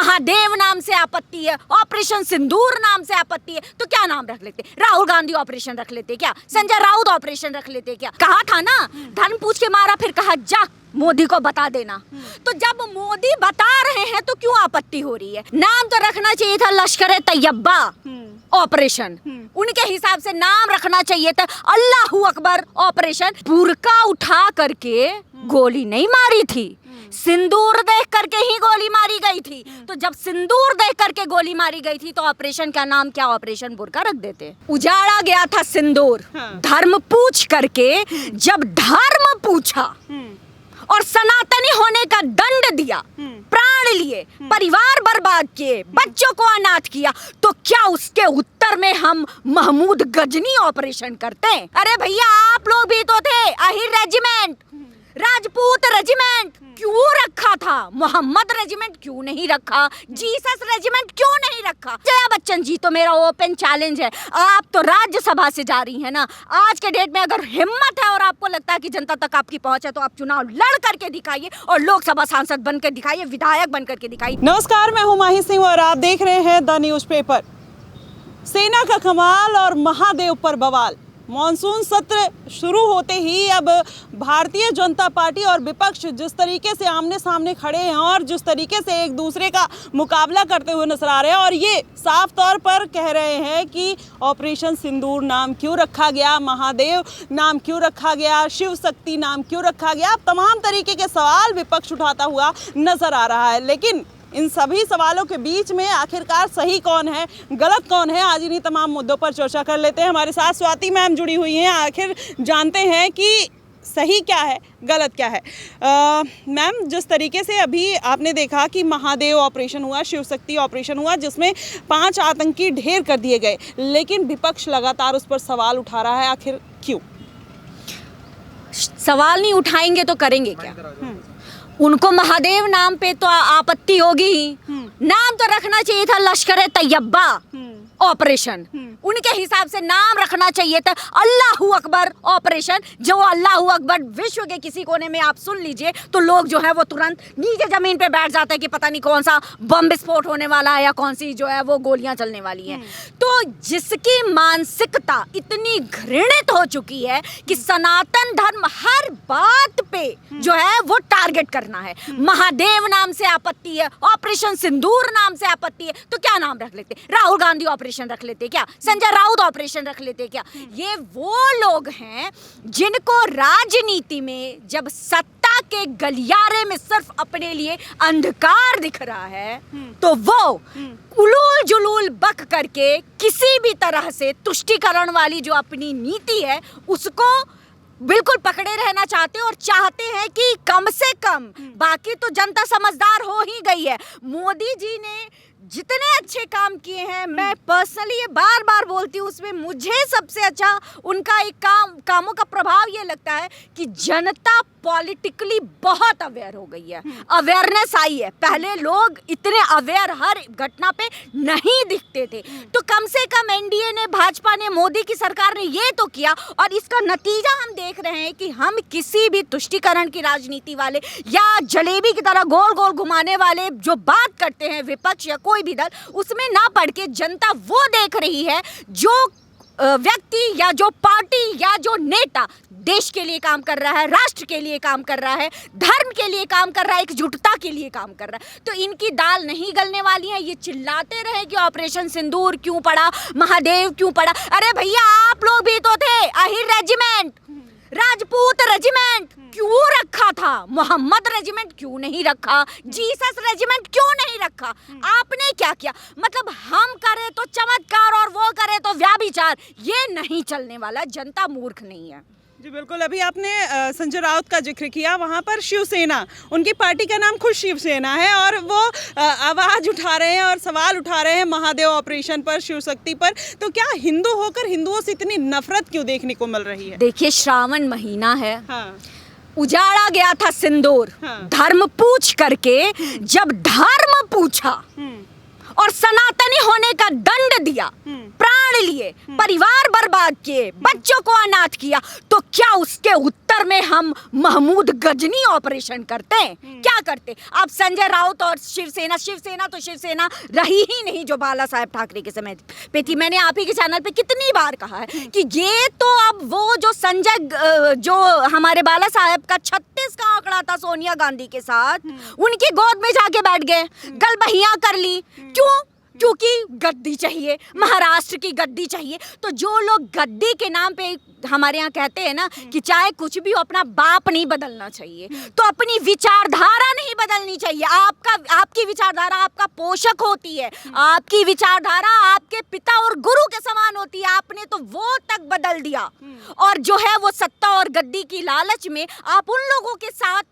महादेव नाम से आपत्ति है, ऑपरेशन सिंदूर नाम से आपत्ति है, तो क्या नाम रख लेते? राहुल गांधी ऑपरेशन रख लेते क्या? संजय राउत ऑपरेशन रख लेते क्या? कहा था ना, धर्म पूछ के मारा, फिर कहा जा मोदी को बता देना। तो जब मोदी बता रहे हैं तो क्यों आपत्ति हो रही है? नाम तो रखना चाहिए था लश्कर तैयबा ऑपरेशन, उनके हिसाब से नाम रखना चाहिए था अल्लाहू अकबर ऑपरेशन। बुर्का उठा करके गोली नहीं मारी थी, सिंदूर देख करके ही गोली मारी गई थी। तो जब सिंदूर देख करके गोली मारी गई थी तो ऑपरेशन का नाम क्या ऑपरेशन बुर्का रख देते? उजाड़ा गया था सिंदूर, धर्म पूछ करके जब धर्म पूछा और सनातनी होने का दंड दिया, प्राण लिए, परिवार बर्बाद किए, बच्चों को अनाथ किया, तो क्या उसके उत्तर में हम महमूद गजनी ऑपरेशन करते? अरे भैया आप लोग भी तो थे, अहिर रेजिमेंट, राजपूत रेजिमेंट क्यों रखा था? मोहम्मद रेजिमेंट क्यों नहीं रखा? जीसस रेजिमेंट क्यों नहीं रखा? जया बच्चन जी, तो मेरा ओपन चैलेंज है, आप तो राज्यसभा से जा रही हैं ना, आज के डेट में अगर हिम्मत है और आपको लगता है कि जनता तक आपकी पहुंच है तो आप चुनाव लड़ करके दिखाइए और लोकसभा सांसद बन के दिखाइए, विधायक बन करके दिखाइए। नमस्कार, मैं हूं माही सिंह और आप देख रहे हैं द न्यूज पेपर। सेना का कमाल और महादेव पर बवाल। मॉनसून सत्र शुरू होते ही अब भारतीय जनता पार्टी और विपक्ष जिस तरीके से आमने सामने खड़े हैं और जिस तरीके से एक दूसरे का मुकाबला करते हुए नजर आ रहे हैं, और ये साफ तौर पर कह रहे हैं कि ऑपरेशन सिंदूर नाम क्यों रखा गया, महादेव नाम क्यों रखा गया, शिव शक्ति नाम क्यों रखा गया, तमाम तरीके के सवाल विपक्ष उठाता हुआ नजर आ रहा है। लेकिन इन सभी सवालों के बीच में आखिरकार सही कौन है, गलत कौन है, आज इन्हीं तमाम मुद्दों पर चर्चा कर लेते हैं। हमारे साथ स्वाति मैम जुड़ी हुई हैं, आखिर जानते हैं कि सही क्या है, गलत क्या है। मैम, जिस तरीके से अभी आपने देखा कि महादेव ऑपरेशन हुआ, शिव शक्ति ऑपरेशन हुआ, जिसमें 5 आतंकी ढेर कर दिए गए, लेकिन विपक्ष लगातार उस पर सवाल उठा रहा है, आखिर क्यों? सवाल नहीं उठाएंगे तो करेंगे क्या? उनको महादेव नाम पे तो आपत्ति होगी ही, नाम तो रखना चाहिए था लश्कर तैयबा ऑपरेशन, उनके हिसाब से नाम रखना चाहिए था अल्लाहू अकबर ऑपरेशन। जो अल्लाहू अकबर विश्व के किसी कोने में आप सुन लीजिए तो लोग जो है वो तुरंत नीचे जमीन पे बैठ जाते हैं कि पता नहीं कौन सा बम विस्फोट होने वाला है या कौन सी जो है वो गोलियां चलने वाली हैं। तो जिसकी मानसिकता इतनी घृणित हो चुकी है कि सनातन धर्म हर बात पे जो है वो टारगेट करना है, महादेव नाम से आपत्ति है, ऑपरेशन सिंदूर नाम से आपत्ति है, तो क्या नाम रख लेते? राहुल गांधी ऑपरेशन रख लेते क्या? संजय राउत ऑपरेशन रख लेते क्या? ये वो लोग हैं जिनको राजनीति में जब सत्ता के गलियारे में सिर्फ अपने लिए अंधकार दिख रहा है तो वो उलूल जुलूल बक करके किसी भी तरह से तुष्टीकरण वाली जो अपनी नीति है उसको बिल्कुल पकड़े रहना चाहते हैं और चाहते हैं कि कम से कम, बाकी तो जनता समझदार हो ही गई है। मोदी जी ने जितने अच्छे काम किए हैं, मैं पर्सनली ये बार बार बोलती हूँ, उसमें मुझे सबसे अच्छा उनका एक कामों का प्रभाव ये लगता है कि जनता पॉलिटिकली बहुत अवेयर हो गई है, अवेयरनेस आई है। पहले लोग इतने अवेयर हर घटना पे नहीं दिखते थे, तो कम से कम एनडीए ने, भाजपा ने, मोदी की सरकार ने ये तो किया, और इसका नतीजा हम देख रहे हैं कि हम किसी भी तुष्टीकरण की राजनीति वाले या जलेबी की तरह गोल गोल घुमाने वाले जो बात करते हैं विपक्ष या कोई भी दल, उसमें ना पड़ के जनता वो देख रही है जो व्यक्ति या जो पार्टी या जो नेता देश के लिए काम कर रहा है, राष्ट्र के लिए काम कर रहा है, धर्म के लिए काम कर रहा है, एकजुटता के लिए काम कर रहा है। तो इनकी दाल नहीं गलने वाली है। ये चिल्लाते रहे कि ऑपरेशन सिंदूर क्यों पड़ा, महादेव क्यों पड़ा। अरे भैया आप लोग भी तो थे, अहिर रेजिमेंट, राजपूत रेजिमेंट क्यों रखा था? मोहम्मद रेजिमेंट क्यों नहीं रखा? जीसस रेजिमेंट क्यों नहीं रखा? आपने क्या किया? मतलब हम करें तो चमत्कार और वो करे तो व्याभिचार, ये नहीं चलने वाला। जनता मूर्ख नहीं है। जी बिल्कुल, अभी आपने संजय राउत का जिक्र किया, वहाँ पर शिवसेना, उनकी पार्टी का नाम खुद शिवसेना है, और वो आवाज़ उठा रहे हैं और सवाल उठा रहे हैं महादेव ऑपरेशन पर, शिव शक्ति पर। तो क्या हिंदू होकर हिंदुओं से इतनी नफरत क्यों देखने को मिल रही है? देखिए, श्रावण महीना है, हाँ। उजाड़ा गया था सिंदूर, धर्म पूछ करके जब धर्म पूछा और सनातनी होने का दंड दिया, प्राण लिए, परिवार बर्बाद किए, बच्चों को अनाथ किया, तो क्या उसके उत्तर में हम महमूद गजनी ऑपरेशन करते हैं? क्या करते? अब संजय राउत और शिवसेना तो शिवसेना रही ही नहीं जो बाला साहेब ठाकरे के समय पे थी। मैंने आप ही के चैनल पे कितनी बार कहा है कि ये तो अब वो जो संजय जो हमारे बाला साहेब का 36 का आंकड़ा था सोनिया गांधी के साथ, उनकी गोद में जाके बैठ गए, गलबहियां कर ली। क्यों? क्योंकि गद्दी चाहिए, महाराष्ट्र की गद्दी चाहिए। तो जो लोग गद्दी के नाम पे हमारे यहाँ कहते हैं ना कि चाहे कुछ भी हो, अपना बाप नहीं बदलना चाहिए, तो अपनी विचारधारा नहीं बदलनी चाहिए। आपकी विचारधारा आपका पोषक होती है, आपकी विचारधारा आपके पिता और गुरु के समान होती है। आपने तो वो तक बदल दिया, और जो है वो सत्ता और गद्दी की लालच में आप उन लोगों के साथ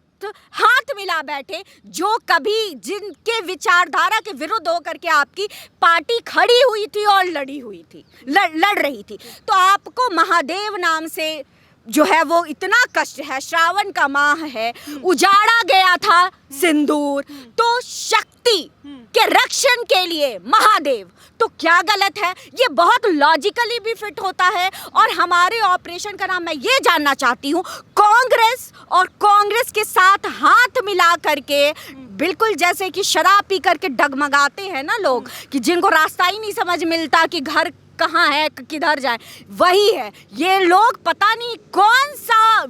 हाथ मिला बैठे जो कभी जिनके विचारधारा के विरुद्ध होकर के आपकी पार्टी खड़ी हुई थी और लड़ी हुई थी, लड़ रही थी। तो आपको महादेव नाम से जो है वो इतना कष्ट है, श्रावण का माह है, उजाड़ा गया था सिंदूर, तो शक्ति के रक्षण के लिए महादेव, तो क्या गलत है? ये बहुत लॉजिकली भी फिट होता है। और हमारे ऑपरेशन का नाम मैं ये जानना चाहती हूँ, कांग्रेस और कांग्रेस के साथ हाथ मिला करके, बिल्कुल जैसे कि शराब पी करके डगमगाते हैं ना लोग कि जिनको रास्ता ही नहीं समझ मिलता कि घर कहाँ है, किधर जाए, वही है ये लोग। पता नहीं कौन सा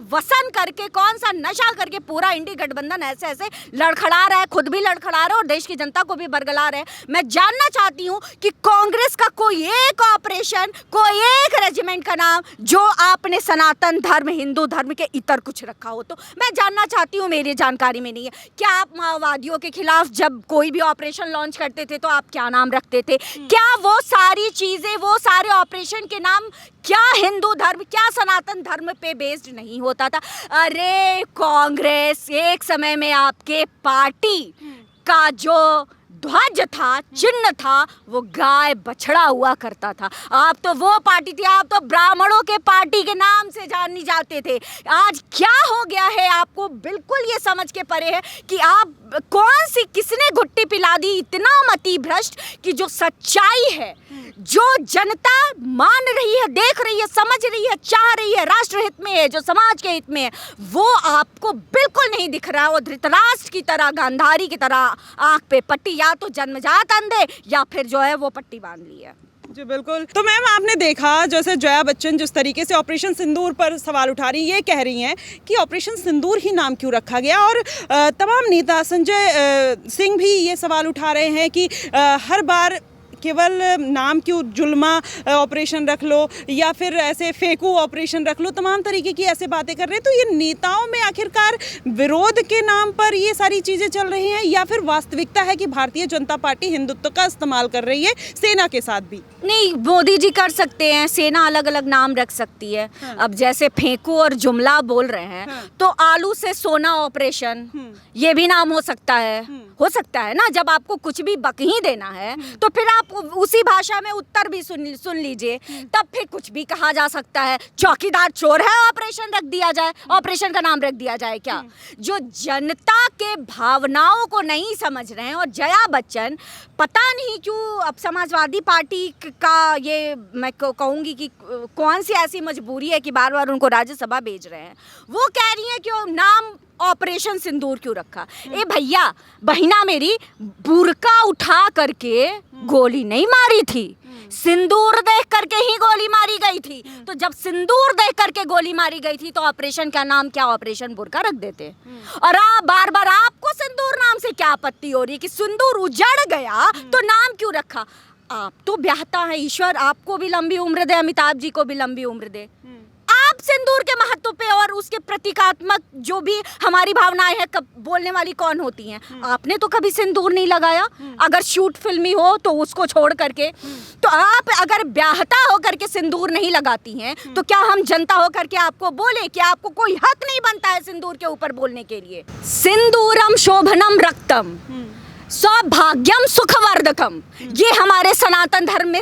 वसन करके, कौन सा नशा करके पूरा इंडी गठबंधन ऐसे ऐसे लड़खड़ा रहा है, खुद भी लड़खड़ा रहा है और देश की जनता को भी बरगला रहा है। मैं जानना चाहती हूँ कि कांग्रेस का कोई एक ऑपरेशन, कोई एक रेजिमेंट का नाम जो आपने सनातन धर्म, हिंदू धर्म के इतर कुछ रखा हो, तो मैं जानना चाहती हूँ, मेरी जानकारी में नहीं है। क्या आप माओवादियों के खिलाफ जब कोई भी ऑपरेशन लॉन्च करते थे तो आप क्या नाम रखते थे? क्या वो सारी चीजें, वो सारे ऑपरेशन के नाम क्या हिंदू धर्म, क्या सनातन धर्म पे बेस्ड नहीं होता था? अरे कांग्रेस एक समय में आपके पार्टी का जो ध्वज था, चिन्ह था, वो गाय बछड़ा हुआ करता था। आप तो वो पार्टी थी, आप तो ब्राह्मणों के पार्टी के नाम से जानी जाते थे। आज क्या हो गया है आपको? बिल्कुल ये समझ के परे है कि आप कौन सी, किसने घुट्टी पिला दी? इतना मति भ्रष्ट कि जो सच्चाई है, जो जनता मान रही है, देख रही है, समझ रही है, चाह रही है, राष्ट्र हित में है, जो समाज के हित में है, वो आपको बिल्कुल नहीं दिख रहा है। वो धृतराष्ट्र की तरह, गांधारी की तरह आंख पे पट्टी, या तो जन्मजात अंधे या फिर जो है वो पट्टी बांध ली है। जी बिल्कुल। तो मैम आपने देखा जैसे जया बच्चन जिस तरीके से ऑपरेशन सिंदूर पर सवाल उठा रही, ये कह रही हैं कि ऑपरेशन सिंदूर ही नाम क्यों रखा गया, और तमाम नेता, संजय सिंह भी ये सवाल उठा रहे हैं कि हर बार केवल नाम क्यों जुल्मा ऑपरेशन रख लो या फिर ऐसे फेंकू ऑपरेशन रख लो, तमाम तरीके की ऐसे बातें कर रहे हैं। तो ये नेताओं में आखिरकार विरोध के नाम पर ये सारी चीज़ें चल रही हैं या फिर वास्तविकता है कि भारतीय जनता पार्टी हिंदुत्व का इस्तेमाल कर रही है सेना के साथ भी? नहीं, मोदी जी कर सकते हैं, सेना अलग अलग नाम रख सकती है। हाँ। अब जैसे फेंकू और जुमला बोल रहे हैं, हाँ। तो आलू से सोना ऑपरेशन, ये भी नाम हो सकता है, हो सकता है ना। जब आपको कुछ भी बक ही देना है तो फिर आप उसी भाषा में उत्तर भी सुन लीजिए, तब फिर कुछ भी कहा जा सकता है। चौकीदार चोर है, ऑपरेशन रख दिया जाए, ऑपरेशन का नाम रख दिया जाए क्या? जो जनता के भावनाओं को नहीं समझ रहे हैं। और जया बच्चन पता नहीं क्यों अब समाजवादी पार्टी का, ये मैं कहूँगी कि कौन सी ऐसी मजबूरी है कि बार बार उनको राज्यसभा भेज रहे हैं। वो कह रही हैं कि नाम ऑपरेशन सिंदूर क्यों रखा? ए भैया, बहिना मेरी, बुरका उठा करके गोली नहीं मारी थी, सिंदूर देख करके ही गोली मारी गई थी। तो जब सिंदूर देख करके गोली मारी गई थी तो ऑपरेशन का नाम क्या ऑपरेशन बुरका रख देते? और आप बार बार, आपको सिंदूर नाम से क्या आपत्ति हो रही है कि सिंदूर उजड़ गया तो नाम क्यों रखा? आप तो ब्याहता है, ईश्वर आपको भी लंबी उम्र दे, अमिताभ जी को भी लंबी उम्र दे। आप सिंदूर के महत्व पे और उसके प्रतीकात्मक जो भी हमारी भावनाएं हैं, कब बोलने वाली कौन होती हैं? आपने तो कभी सिंदूर नहीं लगाया, अगर शूट फिल्मी हो तो उसको छोड़ करके। तो आप अगर ब्याहता होकर के सिंदूर नहीं लगाती हैं तो क्या हम जनता होकर के आपको बोले कि आपको कोई हक नहीं बनता है सिंदूर के ऊपर बोलने के लिए? सिंदूरम शोभनम रक्तम सौभाग्यम सुखवर्धकम, ये हमारे सनातन धर्म में,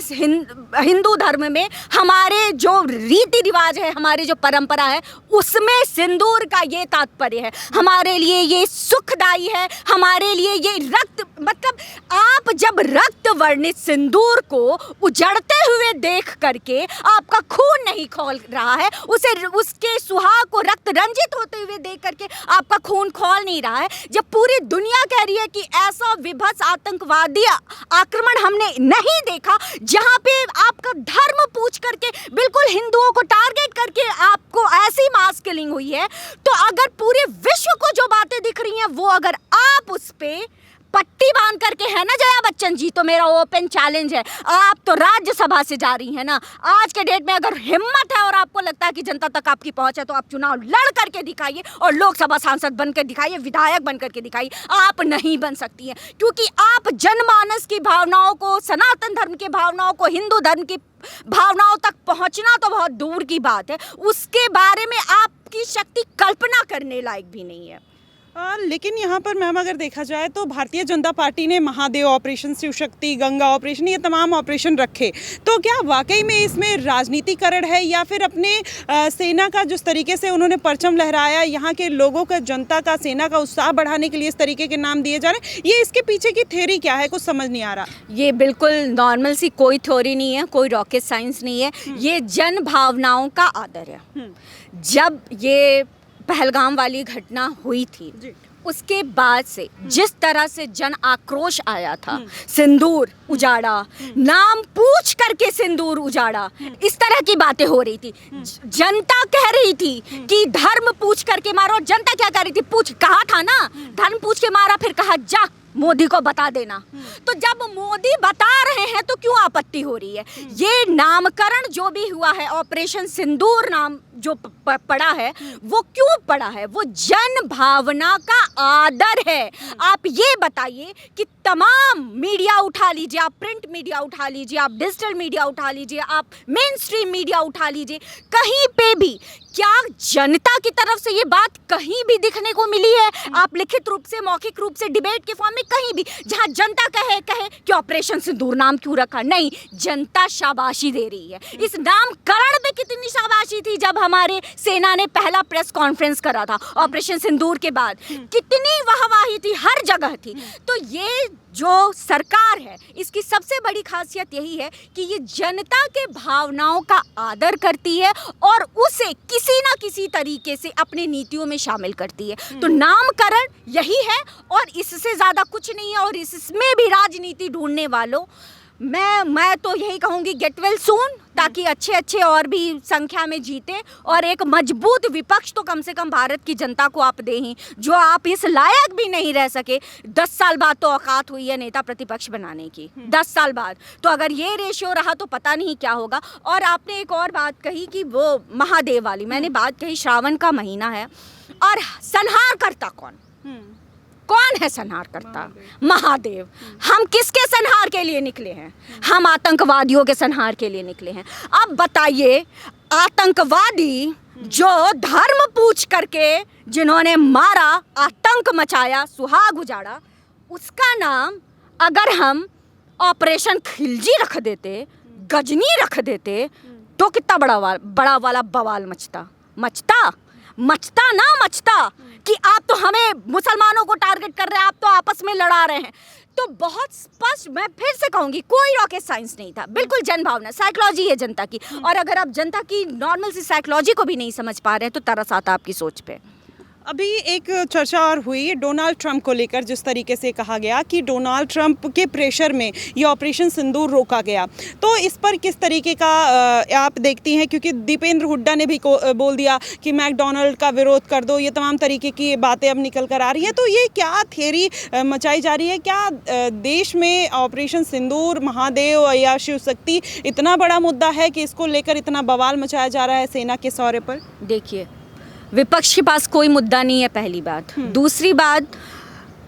हिंदू धर्म में हमारे जो रीति रिवाज है, हमारी जो परंपरा है, उसमें सिंदूर का ये तात्पर्य है। हमारे लिए ये सुखदायी है, हमारे लिए ये रक्त, मतलब आप जब रक्त वर्णित सिंदूर को उजड़ते हुए देख करके आपका खून नहीं खौल रहा है, उसके सुहाग को रक्त रंजित होते हुए देख करके आपका खून खौल नहीं रहा है, जब पूरी दुनिया कह रही है कि ऐसा विभत्स आतंकवादी आक्रमण हमने नहीं देखा जहां पे आपका धर्म पूछ करके बिल्कुल हिंदुओं को टारगेट करके आपको ऐसी मास किलिंग हुई है, तो अगर पूरे विश्व को जो बातें दिख रही हैं वो अगर आप उस पे पट्टी बांध करके है ना जया बच्चन जी, तो मेरा ओपन चैलेंज है, आप तो राज्यसभा से जा रही हैं ना, आज के डेट में अगर हिम्मत है और आपको लगता है कि जनता तक आपकी पहुंच है तो आप चुनाव लड़ करके दिखाइए और लोकसभा सांसद बन कर दिखाइए, विधायक बन करके दिखाइए। आप नहीं बन सकती हैं क्योंकि आप जनमानस की भावनाओं को, सनातन धर्म की भावनाओं को, हिंदू धर्म की भावनाओं तक पहुंचना तो बहुत दूर की बात है, उसके बारे में आपकी शक्ति कल्पना करने लायक भी नहीं है। लेकिन यहाँ पर मैम अगर देखा जाए तो भारतीय जनता पार्टी ने महादेव ऑपरेशन, शिव शक्ति, गंगा ऑपरेशन, ये तमाम ऑपरेशन रखे, तो क्या वाकई में इसमें राजनीतिकरण है या फिर अपने सेना का जिस तरीके से उन्होंने परचम लहराया, यहाँ के लोगों का, जनता का, सेना का उत्साह बढ़ाने के लिए इस तरीके के नाम दिए जा रहे हैं, ये इसके पीछे की थ्योरी क्या है, कुछ समझ नहीं आ रहा। ये बिल्कुल नॉर्मल सी कोई थ्योरी नहीं है, कोई रॉकेट साइंस नहीं है, ये जन भावनाओं का आदर है। जब ये पहलगाम वाली घटना हुई थी उसके बाद से जिस तरह से जन आक्रोश आया था, सिंदूर उजाड़ा, नाम पूछ करके सिंदूर उजाड़ा, इस तरह की बातें हो रही थी। जनता कह रही थी कि धर्म पूछ करके मारो, जनता क्या कह रही थी, पूछ कहा था ना, धर्म पूछ के मारा, फिर कहा जा मोदी को बता देना। तो जब मोदी बता रहे हैं तो क्यों आपत्ति हो रही है? ये नामकरण जो भी हुआ है, ऑपरेशन सिंदूर नाम जो पड़ा है, वो क्यों पड़ा है? वो जन भावना का आदर है। आप ये बताइए कि तमाम मीडिया उठा लीजिए, आप प्रिंट मीडिया उठा लीजिए, आप डिजिटल मीडिया उठा लीजिए, आप मेन स्ट्रीम मीडिया उठा लीजिए, कहीं पे भी क्या जनता की तरफ से ये बात कहीं भी दिखने को मिली है? आप लिखित रूप से, मौखिक रूप से, डिबेट के फॉर्म में कहीं भी जहां जनता कहे कि ऑपरेशन सिंदूर नाम क्यों रखा? नहीं, जनता शाबाशी दे रही है। इस नामकरण पे कितनी शाबाशी थी जब हमारे सेना ने पहला प्रेस कॉन्फ्रेंस करा था ऑपरेशन सिंदूर के बाद, कितनी वाहवाही थी, हर जगह थी। तो ये जो सरकार है, इसकी सबसे बड़ी खासियत यही है कि ये जनता के भावनाओं का आदर करती है और उसे किसी ना किसी तरीके से अपनी नीतियों में शामिल करती है। तो नामकरण यही है और इससे ज़्यादा कुछ नहीं है। और इसमें भी राजनीति ढूंढने वालों, मैं तो यही कहूँगी गेट वेल सून, ताकि अच्छे और भी संख्या में जीते और एक मजबूत विपक्ष तो कम से कम भारत की जनता को आप दें ही, जो आप इस लायक भी नहीं रह सके। 10 साल बाद तो औकात हुई है नेता प्रतिपक्ष बनाने की, 10 साल बाद। तो अगर ये रेशियो रहा तो पता नहीं क्या होगा। और आपने एक और बात कही कि वो महादेव वाली, मैंने बात कही श्रावण का महीना है और संहार करता कौन है? संहार करता महादेव। हम किसके संहार के लिए निकले हैं? हम आतंकवादियों के संहार के लिए निकले हैं। अब बताइए, आतंकवादी जो धर्म पूछ करके जिन्होंने मारा, आतंक मचाया, सुहाग उजाड़ा, उसका नाम अगर हम ऑपरेशन खिलजी रख देते, गजनी रख देते, तो कितना बड़ा वाला बवाल मचता कि आप तो हमें मुसलमानों को टारगेट कर रहे हैं, आप तो आपस में लड़ा रहे हैं। तो बहुत स्पष्ट, मैं फिर से कहूंगी, कोई रॉकेट साइंस नहीं था, बिल्कुल जनभावना, साइकोलॉजी है जनता की। और अगर आप जनता की नॉर्मल सी साइकोलॉजी को भी नहीं समझ पा रहे हैं तो तरस आता आपकी सोच पे। अभी एक चर्चा और हुई डोनाल्ड ट्रंप को लेकर, जिस तरीके से कहा गया कि डोनाल्ड ट्रंप के प्रेशर में ये ऑपरेशन सिंदूर रोका गया, तो इस पर किस तरीके का आप देखती हैं? क्योंकि दीपेंद्र हुड्डा ने भी बोल दिया कि मैकडोनल्ड का विरोध कर दो, ये तमाम तरीके की बातें अब निकल कर आ रही है। तो ये क्या थ्योरी मचाई जा रही है? क्या देश में ऑपरेशन सिंदूर, महादेव या शिव शक्ति इतना बड़ा मुद्दा है कि इसको लेकर इतना बवाल मचाया जा रहा है सेना के सौरे पर? देखिए, विपक्ष के पास कोई मुद्दा नहीं है, पहली बात। दूसरी बात,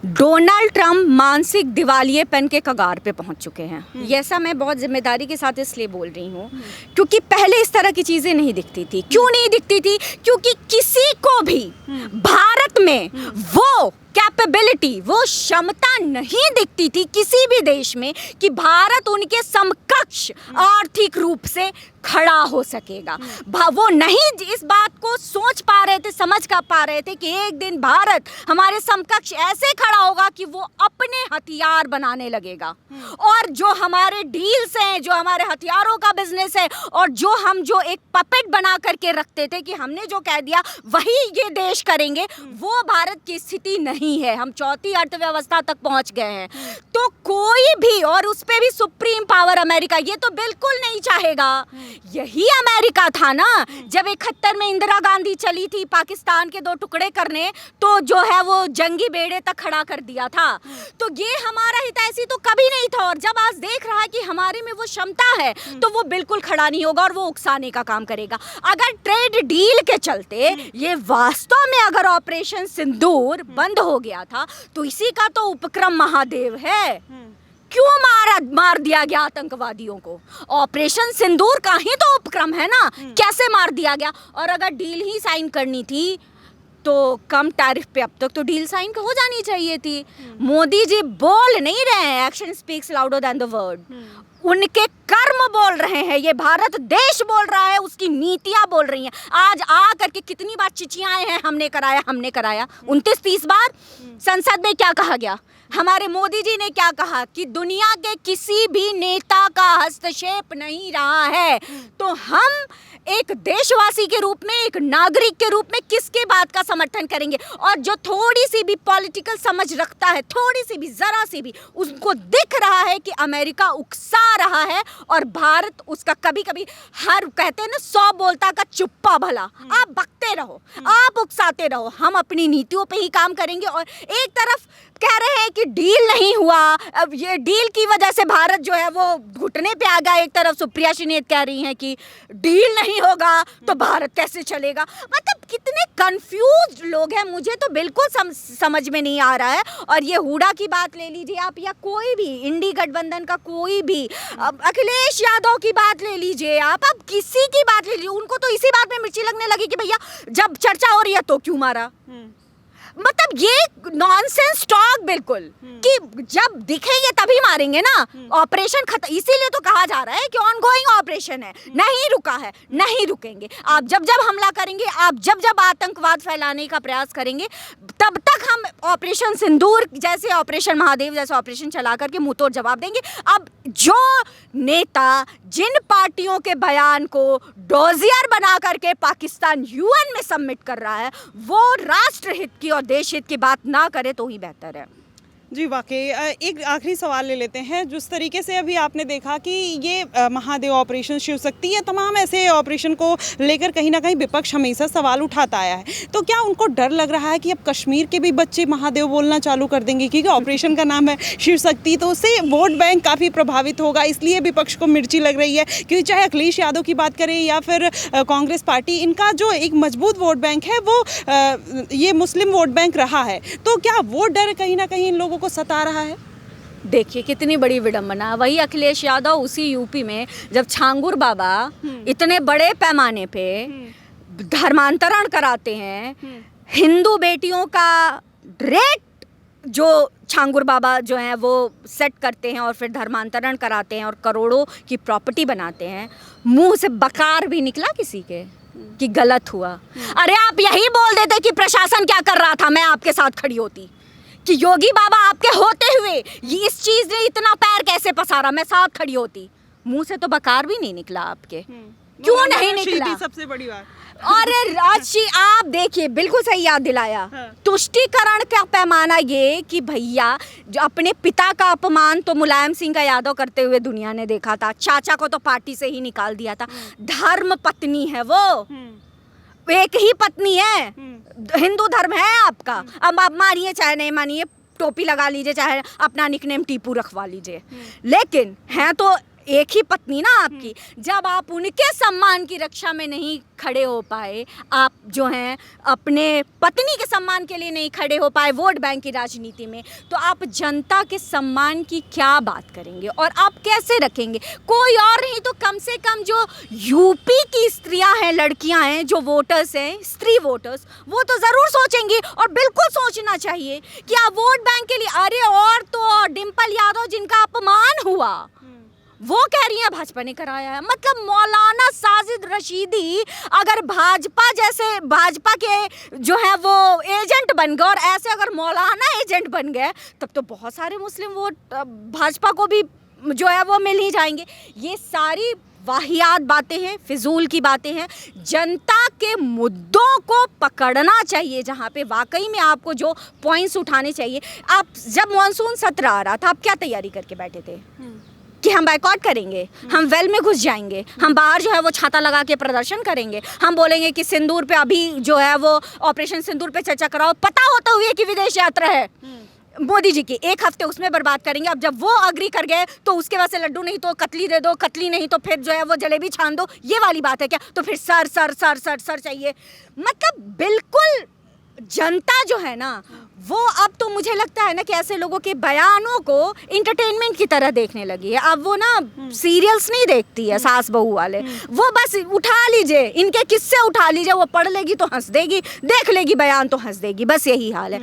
डोनाल्ड ट्रंप मानसिक दिवालियेपन के कगार पे पहुंच चुके हैं। ये ऐसा मैं बहुत जिम्मेदारी के साथ इसलिए बोल रही हूँ क्योंकि पहले इस तरह की चीज़ें नहीं दिखती थी। क्यों नहीं दिखती थी? क्योंकि किसी को भी भारत में वो कैपेबिलिटी, वो क्षमता नहीं दिखती थी किसी भी देश में कि भारत उनके समकक्ष आर्थिक रूप से खड़ा हो सकेगा। वो नहीं इस बात को सोच पा रहे थे, समझ पा रहे थे कि एक दिन भारत हमारे समकक्ष ऐसे खड़ा होगा कि वो अपने हथियार बनाने लगेगा, और जो हमारे डील्स हैं, जो हमारे हथियारों का बिजनेस है, और जो एक पपेट बना करके रखते थे कि हमने जो कह दिया वही ये देश करेंगे, वो भारत की स्थिति नहीं है। हम चौथी अर्थव्यवस्था तक पहुंच गए हैं। तो कोई भी, और उस पे भी सुप्रीम पावर अमेरिका, ये तो बिल्कुल नहीं चाहेगा। यही अमेरिका था ना जब 71 में इंदिरा गांधी चली थी पाकिस्तान के 2 टुकड़े करने, तो जो है वो जंगी बेड़े तक खड़ा कर दिया था। तो ये हमारा हितैषी तो कभी नहीं था, और जब आज देख रहा है कि हमारे में वो क्षमता है तो वो बिल्कुल खड़ा नहीं होगा और वो उकसाने का काम करेगा। अगर ट्रेड डील के चलते ये वास्तव में अगर ऑपरेशन सिंदूर बंद हो गया था तो इसी का तो उपक्रम महादेव है। क्यों मार दिया गया आतंकवादियों को? ऑपरेशन सिंदूर का ही तो उपक्रम है ना, कैसे मार दिया गया? और अगर डील ही साइन करनी थी तो कम टैरिफ पे अब तक तो डील साइन हो जानी चाहिए थी। मोदी जी बोल नहीं रहे हैं, action speaks louder than the word. उनके कर्म बोल रहे हैं, ये भारत देश बोल रहा है, उसकी नीतियां बोल रही हैं। आज आ करके कितनी बार चिचियाएं हैं, हमने कराया 29-30 बार। संसद में क्या कहा गया? हमारे मोदी जी ने क्या कहा कि दुनिया के किसी भी नेता का हस्तक्षेप नहीं रहा है। तो हम एक देशवासी के रूप में, एक नागरिक के रूप में किसके बात का समर्थन करेंगे? और जो थोड़ी सी भी पॉलिटिकल समझ रखता है, थोड़ी सी भी, जरा सी भी, उसको दिख रहा है कि अमेरिका उकसा रहा है और भारत उसका कभी कभी, हर कहते हैं ना 100 बोलता का चुप्पा भला। आप बकते रहो, आप उकसाते रहो, हम अपनी नीतियों पे ही काम करेंगे। और एक तरफ कह रहे हैं कि डील नहीं हुआ, अब ये डील की वजह से भारत जो है वो घुटने पे आ गया। एक तरफ सुप्रिया श्रीनेत कह रही हैं कि डील नहीं होगा तो भारत कैसे चलेगा। मतलब कितने कंफ्यूज लोग हैं, मुझे तो बिल्कुल समझ में नहीं आ रहा है। और ये हुडा की बात ले लीजिए आप, या कोई भी इंडी गठबंधन का कोई भी, अखिलेश यादव की बात ले लीजिए आप, अब किसी की बात ले लीजिए, उनको तो इसी बात में मिर्ची लगने लगी कि भैया जब चर्चा हो रही है तो क्यों मारा। मतलब ये नॉनसेंस टॉक बिल्कुल, कि जब दिखेंगे तभी मारेंगे ना। ऑपरेशन खत्म, इसीलिए तो कहा जा रहा है कि ऑनगोइंग ऑपरेशन है, नहीं रुका है, नहीं रुकेंगे। आप जब जब हमला करेंगे, आप जब जब आतंकवाद फैलाने का प्रयास करेंगे, तब तक हम ऑपरेशन सिंदूर जैसे, ऑपरेशन महादेव जैसे ऑपरेशन चला करके मुंह तोड़ जवाब देंगे। अब जो नेता जिन पार्टियों के बयान को डोजियर बना करके पाकिस्तान यूएन में सबमिट कर रहा है, वो राष्ट्रहित की और देश हित की बात ना करे तो ही बेहतर है। जी वाकई। एक आखिरी सवाल ले लेते हैं। जिस तरीके से अभी आपने देखा कि ये महादेव ऑपरेशन, शिव शक्ति, ये तमाम ऐसे ऑपरेशन को लेकर कहीं ना कहीं विपक्ष हमेशा सवाल उठाता आया है, तो क्या उनको डर लग रहा है कि अब कश्मीर के भी बच्चे महादेव बोलना चालू कर देंगे? क्योंकि ऑपरेशन का नाम है शिव शक्ति, तो उससे वोट बैंक काफ़ी प्रभावित होगा, इसलिए विपक्ष को मिर्ची लग रही है। क्योंकि चाहे अखिलेश यादव की बात करें या फिर कांग्रेस पार्टी, इनका जो एक मजबूत वोट बैंक है वो ये मुस्लिम वोट बैंक रहा है। तो क्या वो डर कहीं ना कहीं इन लोगों को सता रहा है? देखिए कितनी बड़ी विडंबना। वही अखिलेश यादव उसी यूपी में जब छांगुर बाबा इतने बड़े पैमाने पे धर्मांतरण कराते हैं, हिंदू बेटियों का रेट जो छांगुर बाबा जो हैं वो सेट करते हैं और फिर धर्मांतरण कराते हैं और करोड़ों की प्रॉपर्टी बनाते हैं, मुंह से बकार भी निकला किसी के कि गलत हुआ? अरे आप यही बोल देते कि प्रशासन क्या कर रहा था, मैं आपके साथ खड़ी होती, कि योगी बाबा आपके होते हुए ये इस चीज ने इतना पैर कैसे पसारा, मैं साथ खड़ी होती। मुंह से तो बकार भी नहीं निकला आपके। क्यों नहीं निकला? सबसे बड़ी बात। अरे राजशी, आप देखिए, बिल्कुल सही याद दिलाया। तुष्टीकरण का पैमाना ये कि भैया जो अपने पिता का अपमान तो मुलायम सिंह का यादव करते हुए दुनिया ने देखा था, चाचा को तो पार्टी से ही निकाल दिया था। धर्म पत्नी है वो, एक ही पत्नी है, हिंदू धर्म है आपका। अब आप मानिए चाहे नहीं मानिए, टोपी लगा लीजिए, चाहे अपना निकनेम टीपू रखवा लीजिए, लेकिन है तो एक ही पत्नी ना आपकी, जब आप उनके सम्मान की रक्षा में नहीं खड़े हो पाए, आप जो हैं अपने पत्नी के सम्मान के लिए नहीं खड़े हो पाए वोट बैंक की राजनीति में, तो आप जनता के सम्मान की क्या बात करेंगे और आप कैसे रखेंगे? कोई और नहीं तो कम से कम जो यूपी की स्त्रियां हैं, लड़कियां हैं, जो वोटर्स हैं, स्त्री वोटर्स, वो तो ज़रूर सोचेंगी और बिल्कुल सोचना चाहिए कि आप वोट बैंक के लिए, अरे और तो डिम्पल यादव जिनका अपमान हुआ, वो कह रही है भाजपा ने कराया है। मतलब मौलाना साजिद रशीदी अगर भाजपा के जो है वो एजेंट बन गए और ऐसे अगर मौलाना एजेंट बन गए, तब तो बहुत सारे मुस्लिम वोट भाजपा को भी जो है वो मिल ही जाएंगे। ये सारी वाहियात बातें हैं, फिजूल की बातें हैं। जनता के मुद्दों को पकड़ना चाहिए, जहाँ पे वाकई में आपको जो पॉइंट्स उठाने चाहिए। आप जब मॉनसून सत्र आ रहा था, आप क्या तैयारी करके बैठे थे कि हम बाइकआउट करेंगे, हम वेल में घुस जाएंगे, हम बाहर जो है वो छाता लगा के प्रदर्शन करेंगे, हम बोलेंगे कि सिंदूर पे अभी जो है वो ऑपरेशन सिंदूर पे चर्चा कराओ, पता होता हुए कि विदेश यात्रा है मोदी जी की, एक हफ्ते उसमें बर्बाद करेंगे। अब जब वो अग्री कर गए तो उसके बाद से लड्डू नहीं तो कतली दे दो, कतली नहीं तो फिर जो है वो जलेबी छान दो, ये वाली बात है क्या? तो फिर sir sir sir sir sir चाहिए। मतलब बिल्कुल जनता जो है ना वो अब तो मुझे लगता है ना कि ऐसे लोगों के बयानों को इंटरटेनमेंट की तरह देखने लगी है। अब वो ना सीरियल्स नहीं देखती है सास बहू वाले, वो बस उठा लीजिए, इनके किस्से उठा लीजिए, वो पढ़ लेगी तो हंस देगी, देख लेगी बयान तो हंस देगी, बस यही हाल है।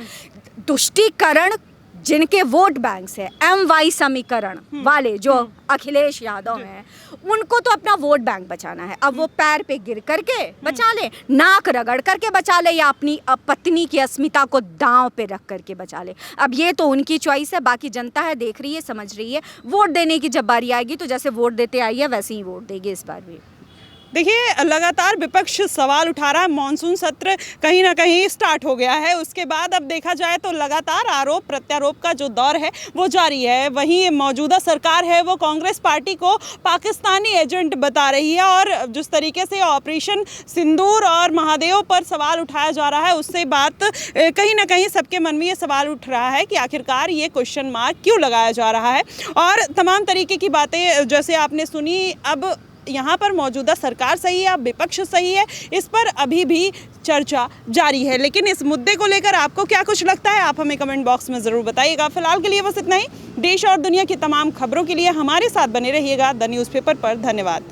तुष्टीकरण जिनके वोट बैंक है, MY समीकरण वाले जो अखिलेश यादव हैं, उनको तो अपना वोट बैंक बचाना है। अब वो पैर पे गिर करके बचा ले, नाक रगड़ करके बचा ले, या अपनी पत्नी की अस्मिता को दांव पे रख करके बचा ले। अब ये तो उनकी चॉइस है, बाकी जनता है, देख रही है, समझ रही है। वोट देने की जब बारी आएगी तो जैसे वोट देते आई है वैसे ही वोट देगी इस बार भी। देखिए, लगातार विपक्ष सवाल उठा रहा है। मॉनसून सत्र कहीं ना कहीं स्टार्ट हो गया है, उसके बाद अब देखा जाए तो लगातार आरोप प्रत्यारोप का जो दौर है वो जारी है। वहीं मौजूदा सरकार है वो कांग्रेस पार्टी को पाकिस्तानी एजेंट बता रही है, और जिस तरीके से ऑपरेशन सिंदूर और महादेव पर सवाल उठाया जा रहा है, उससे बात कहीं ना कहीं सबके मन में ये सवाल उठ रहा है कि आखिरकार ये क्वेश्चन मार्क क्यों लगाया जा रहा है। और तमाम तरीके की बातें जैसे आपने सुनी, अब यहाँ पर मौजूदा सरकार सही है, अब विपक्ष सही है, इस पर अभी भी चर्चा जारी है। लेकिन इस मुद्दे को लेकर आपको क्या कुछ लगता है, आप हमें कमेंट बॉक्स में ज़रूर बताइएगा। फिलहाल के लिए बस इतना ही। देश और दुनिया की तमाम खबरों के लिए हमारे साथ बने रहिएगा द न्यूज़पेपर पर। धन्यवाद।